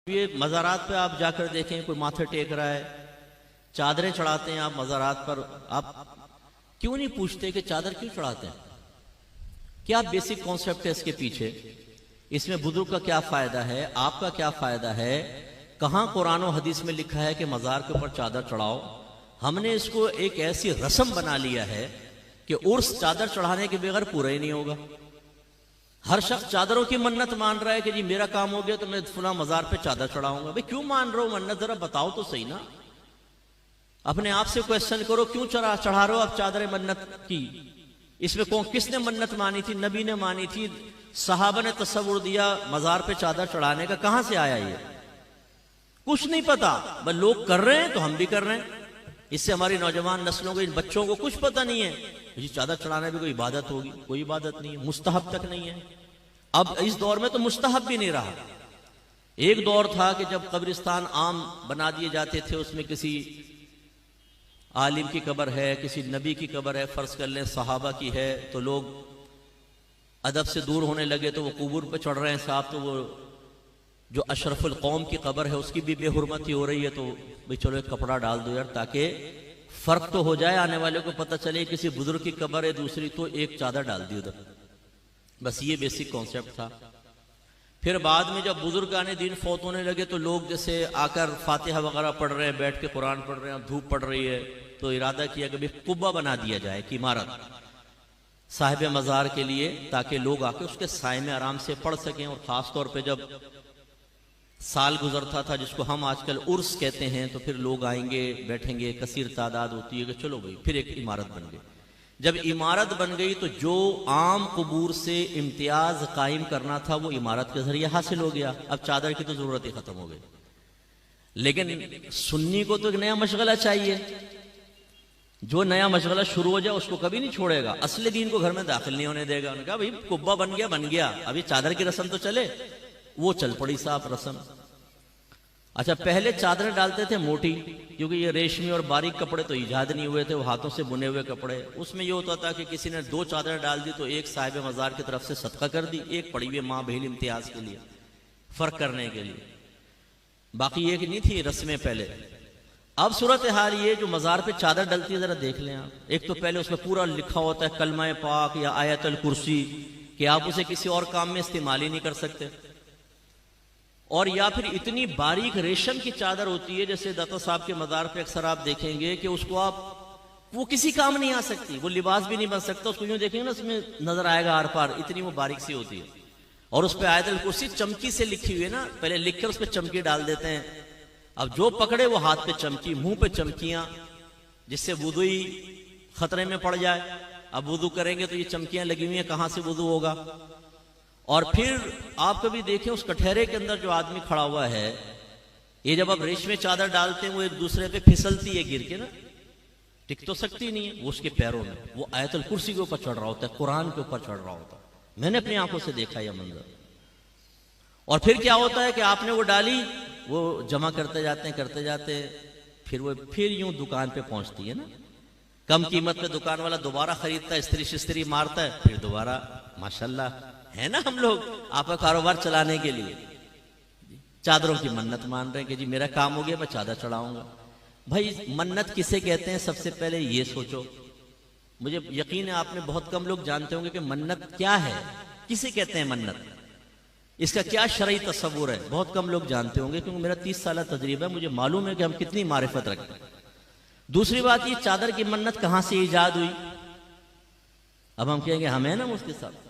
ये मज़ारात पे आप जाकर देखें, कोई माथे टेक रहा है, चादरें चढ़ाते हैं आप मज़ारात पर। आप क्यों नहीं पूछते कि चादर क्यों चढ़ाते हैं? क्या बेसिक कॉन्सेप्ट है इसके पीछे? इसमें बुजुर्ग का क्या फायदा है, आपका क्या फायदा है? कहाँ कुरान और हदीस में लिखा है कि मज़ार के ऊपर चादर चढ़ाओ? हमने इसको एक ऐसी रस्म बना लिया है कि उर्स चादर चढ़ाने के बगैर पूरा ही नहीं होगा। हर शख्स चादरों की मन्नत मान रहा है कि जी मेरा काम हो गया तो मैं फुला मजार पे चादर चढ़ाऊंगा। भाई क्यों मान रहे हो मन्नत, जरा बताओ तो सही ना। अपने आप से क्वेश्चन करो, क्यों चढ़ा रहे हो आप चादरें मन्नत की? इसमें कौन किसने मन्नत मानी थी? नबी ने मानी थी, सहाबा ने तस्वुर दिया मजार पे चादर चढ़ाने का। कहां से आया ये? कुछ नहीं पता, बस लोग कर रहे हैं तो हम भी कर रहे हैं। इससे हमारी नौजवान नस्लों को, इन बच्चों को कुछ पता नहीं है जी चादर चढ़ाने भी कोई इबादत होगी। कोई इबादत नहीं है, मुस्तहब तक नहीं है। अब इस दौर में तो मुस्तहब भी नहीं रहा। एक दौर था कि जब कब्रिस्तान आम बना दिए जाते थे, उसमें किसी आलिम की कब्र है, किसी नबी की कब्र है, फर्ज कर लें सहाबा की है, तो लोग अदब से दूर होने लगे तो वो कुबूर पे चढ़ रहे हैं साहब, तो वो जो अशरफुल कौम की कब्र है उसकी भी बेहुरमती हो रही है, तो भाई चलो एक कपड़ा डाल दो यार, ताकि फर्क तो हो जाए, आने वाले को पता चले किसी बुजुर्ग की कब्र है दूसरी, तो एक चादर डाल दी उधर। बस ये बेसिक कॉन्सेप्ट था। फिर बाद में जब बुजुर्ग आने दिन फौत होने लगे तो लोग जैसे आकर फातिहा वगैरह पढ़ रहे हैं, बैठ के कुरान पढ़ रहे हैं, धूप पड़ रही है, तो इरादा किया कि कुब्बा बना दिया जाए कि इमारत साहिब मज़ार के लिए, ताकि लोग आके उसके साए में आराम से पढ़ सकें। और ख़ास तौर पे जब साल गुजरता था, जिसको हम आजकल उर्स कहते हैं, तो फिर लोग आएंगे, बैठेंगे, कसीर तादाद होती है कि चलो भाई फिर एक इमारत बन गई। जब इमारत बन गई तो जो आम कबूर से इम्तियाज कायम करना था वो इमारत के जरिए हासिल हो गया। अब चादर की तो जरूरत ही खत्म हो गई। लेकिन सुन्नी को तो एक नया मशगला चाहिए। जो नया मशगला शुरू हो जाए उसको कभी नहीं छोड़ेगा, असली दीन को घर में दाखिल नहीं होने देगा। उन्होंने कहा भाई कुब्बा बन गया, अभी चादर की रस्म तो चले। वो चल पड़ी साहब रस्म। अच्छा, पहले चादरें डालते थे मोटी, क्योंकि ये रेशमी और बारीक कपड़े तो ईजाद नहीं हुए थे, वो हाथों से बुने हुए कपड़े। उसमें ये होता था कि किसी ने 2 चादरें डाल दी तो एक साहिब मज़ार की तरफ से सदका कर दी, एक पड़ी हुई माँ बहन इम्तियाज के लिए, फर्क करने के लिए। बाकी एक नहीं थी रस्में पहले। अब सूरत हाल ये जो मज़ार पे चादर डलती है, जरा देख लें आप। एक तो पहले उसमें पूरा लिखा होता है कलमा पाक या आयतल कुर्सी, कि आप उसे किसी और काम में इस्तेमाल ही नहीं कर सकते। और या फिर इतनी बारीक रेशम की चादर होती है, जैसे दाता साहब के मज़ार पे अक्सर आप देखेंगे कि उसको वो किसी काम नहीं आ सकती, वो लिबास भी नहीं बन सकता। उसको यूं देखेंगे ना, उसमें नजर आएगा आर पार, इतनी वो बारीक सी होती है। और उस पर आयतल कुर्सी चमकी से लिखी हुई है ना, पहले लिख कर उस पर चमकी डाल देते हैं। अब जो पकड़े वो हाथ पे चमकी, मुंह पे चमकियां, जिससे वुदू ही खतरे में पड़ जाए। अब वुदू करेंगे तो ये चमकियां लगी हुई हैं, कहां से वुदू होगा? और फिर आप कभी देखें उस कटहरे के अंदर जो आदमी खड़ा हुआ है, ये जब आप रेशमी चादर डालते हैं वो एक दूसरे पे फिसलती है गिर के ना, टिक तो सकती नहीं है। वो उसके पैरों में वो आयतल कुर्सी के ऊपर चढ़ रहा होता है, कुरान के ऊपर चढ़ रहा होता है। मैंने अपनी आंखों से देखा यह मंजर। और फिर क्या होता है कि आपने वो डाली, वो जमा करते जाते फिर वो फिर यूं दुकान पे पहुंचती है ना, कम कीमत पे दुकान वाला दोबारा खरीदता है, स्त्री शिस्त्री मारता है, फिर दोबारा। माशाल्लाह है ना, हम लोग आपका कारोबार चलाने के लिए चादरों की मन्नत मान रहे हैं कि जी मेरा काम हो गया, मैं चादर चढ़ाऊंगा। भाई मन्नत किसे कहते हैं? सबसे पहले ये सोचो। मुझे यकीन है आपने बहुत कम लोग जानते होंगे कि मन्नत क्या है, किसे कहते हैं मन्नत, इसका क्या शरई तस्वुर है। बहुत कम लोग जानते होंगे, क्योंकि मेरा 30 साल तजरीबा है, मुझे मालूम है कि हम कितनी मारिफत रखते हैं। दूसरी बात, ये चादर की मन्नत कहां से ईजाद हुई? अब हम कहेंगे हम है ना मुफ्ती साहब,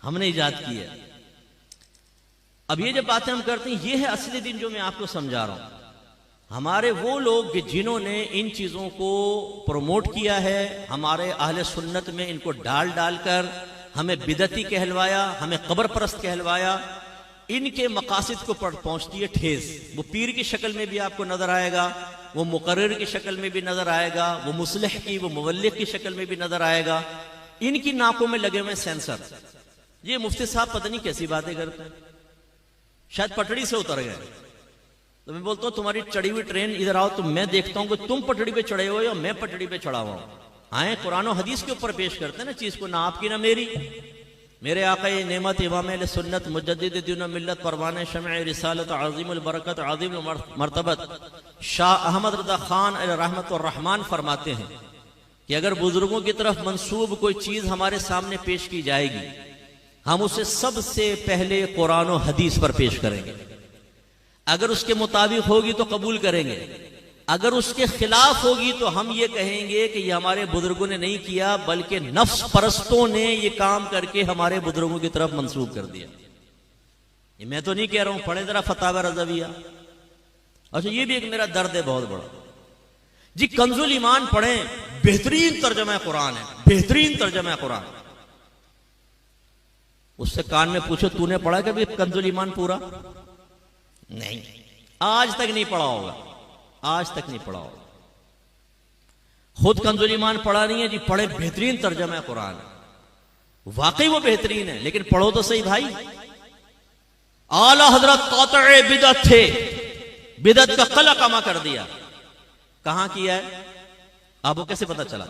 हमने इजाद की है। अब ये जब बातें हम करते हैं, ये है असली दिन जो मैं आपको समझा रहा हूं। हमारे वो लोग जिन्होंने इन चीजों को प्रमोट किया है, हमारे अहले सुन्नत में इनको डाल डालकर हमें बिदती कहलवाया, हमें कब्र परस्त कहलवाया, इनके मकासिद को पहुंचती है ठेस। वो पीर की शक्ल में भी आपको नजर आएगा, वो मुकर्रिर की शक्ल में भी नजर आएगा, वो मुस्लिह की, वो मुवल्लिग की शक्ल में भी नजर आएगा। इनकी नाकों में लगे हुए सेंसर। ये मुफ्ती साहब पता नहीं कैसी बातें करते हैं, शायद पटड़ी से उतर गए। तो मैं बोलता हूं तुम्हारी चढ़ी हुई ट्रेन इधर आओ, तो मैं देखता हूं कि तुम पटड़ी पे चढ़े हो या मैं पटड़ी पे चढ़ा हुआ हूं। आए कुरान और हदीस के ऊपर पेश करते हैं ना चीज को, ना आपकी ना मेरी। मेरे आका नेमत इमाम अहले सुन्नत मुजद्दिद दीन व मिल्लत परवाने शमअ रिसालत अज़ीमुल बरकत अज़ीमुल मर्तबत शाह अहमद रज़ा खान रहमत व रहमान फरमाते हैं कि अगर बुजुर्गों की तरफ मंसूब कोई चीज हमारे सामने पेश की जाएगी, हम उसे सबसे पहले कुरान और हदीस पर पेश करेंगे। अगर उसके मुताबिक होगी तो कबूल करेंगे, अगर उसके खिलाफ होगी तो हम ये कहेंगे कि ये हमारे बुजुर्गों ने नहीं किया, बल्कि नफ्स परस्तों ने ये काम करके हमारे बुजुर्गों की तरफ मंसूब कर दिया। ये मैं तो नहीं कह रहा हूं, पढ़े जरा फतावा रज़विया। अच्छा, ये भी एक मेरा दर्द है बहुत बड़ा जी। कंजुल ईमान पढ़ें, बेहतरीन तर्जमा कुरान है, बेहतरीन तर्जमा कुरान। उससे कान में पूछो, तूने पढ़ा कभी कंजुल ईमान पूरा? नहीं, आज तक नहीं पढ़ा होगा, आज तक नहीं पढ़ा होगा। खुद कंजुल ईमान पढ़ा नहीं है जी, पढ़े बेहतरीन तर्जमा कुरान। वाकई वो बेहतरीन है, लेकिन पढ़ो तो सही भाई। आला हजरत कातए बिदअत थे, बिदअत का कला कमा कर दिया। कहां किया है? आपको कैसे पता चला?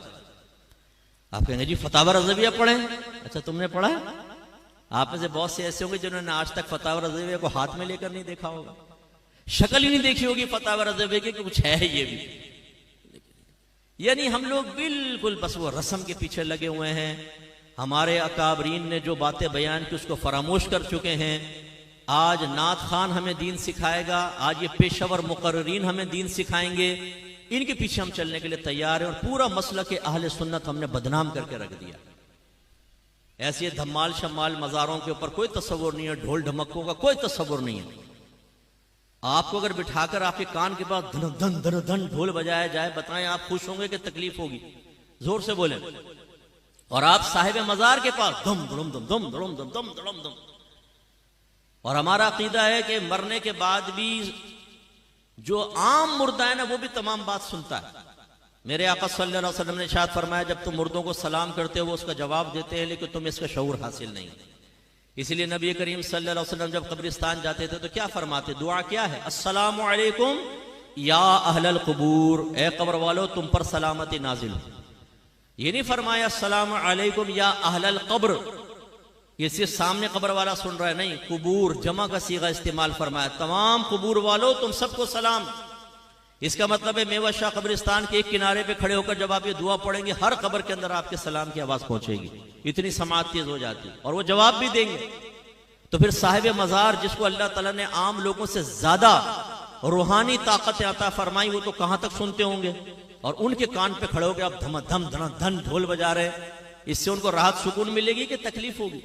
आप कहेंगे जी फतावा रज़विया पढ़े। अच्छा, तुमने पढ़ा है? आप में से बहुत से ऐसे होंगे जिन्होंने आज तक फतावा रज़विया को हाथ में लेकर नहीं देखा होगा, शक्ल ही नहीं देखी होगी फतावा रज़विया की कि कुछ है ये भी। यानी हम लोग बिल्कुल बस वो रस्म के पीछे लगे हुए हैं। हमारे अकाबरीन ने जो बातें बयान की उसको फरामोश कर चुके हैं। आज नात खान हमें दीन सिखाएगा, आज ये पेशेवर मुकर्रीन हमें दीन सिखाएंगे। इनके पीछे हम चलने के लिए तैयार हैं और पूरा मसला के अहले सुन्नत हमने बदनाम करके रख दिया। ऐसे धमाल शमाल मज़ारों के ऊपर कोई तस्वुर नहीं है, ढोल ढमक्कों का कोई तस्वुर नहीं है। आपको अगर बिठाकर आपके कान के पास धन धन धन धन ढोल बजाया जाए, बताएं आप खुश होंगे कि तकलीफ होगी? जोर से बोले। और आप साहिब मज़ार के पास धम धुम धम धम धुम धम धम धम धम। और हमारा अकीदा है कि मरने के बाद भी जो आम मुर्दा है ना, वो भी तमाम बात सुनता है। मेरे आका सल्लल्लाहु अलैहि वसल्लम ने इरशाद फरमाया, जब तुम मुर्दों को सलाम करते हो वो उसका जवाब देते हैं, लेकिन तुम्हें इसका शऊर हासिल नहीं। इसलिए नबी करीम सल्लल्लाहु अलैहि वसल्लम जब कब्रिस्तान जाते थे तो क्या फरमाते? दुआ क्या है? अस्सलामु अलैकुम या अहलल कुबूर, ए कब्र वालों तुम पर सलामती नाजिल हो। ये नहीं फरमाया अस्सलामु अलैकुम या अहलल कब्र, ये सिर्फ सामने कब्र वाला सुन रहा है, नहीं, कुबूर जमा का सीगा इस्तेमाल फरमाया, तमाम कुबूर वालों तुम सबको सलाम। इसका मतलब है मेवा शाह कब्रिस्तान के एक किनारे पे खड़े होकर जब आप ये दुआ पढ़ेंगे, हर कब्र के अंदर आपके सलाम की आवाज पहुंचेगी। इतनी समाअत तेज हो जाती है और वो जवाब भी देंगे। तो फिर साहिब मज़ार, जिसको अल्लाह ताला ने आम लोगों से ज्यादा रूहानी ताकत अता फरमाई, वो तो कहां तक सुनते होंगे? और उनके कान पे खड़े होकर आप धम धम धन धन ढोल बजा रहे, इससे उनको राहत सुकून मिलेगी कि तकलीफ होगी?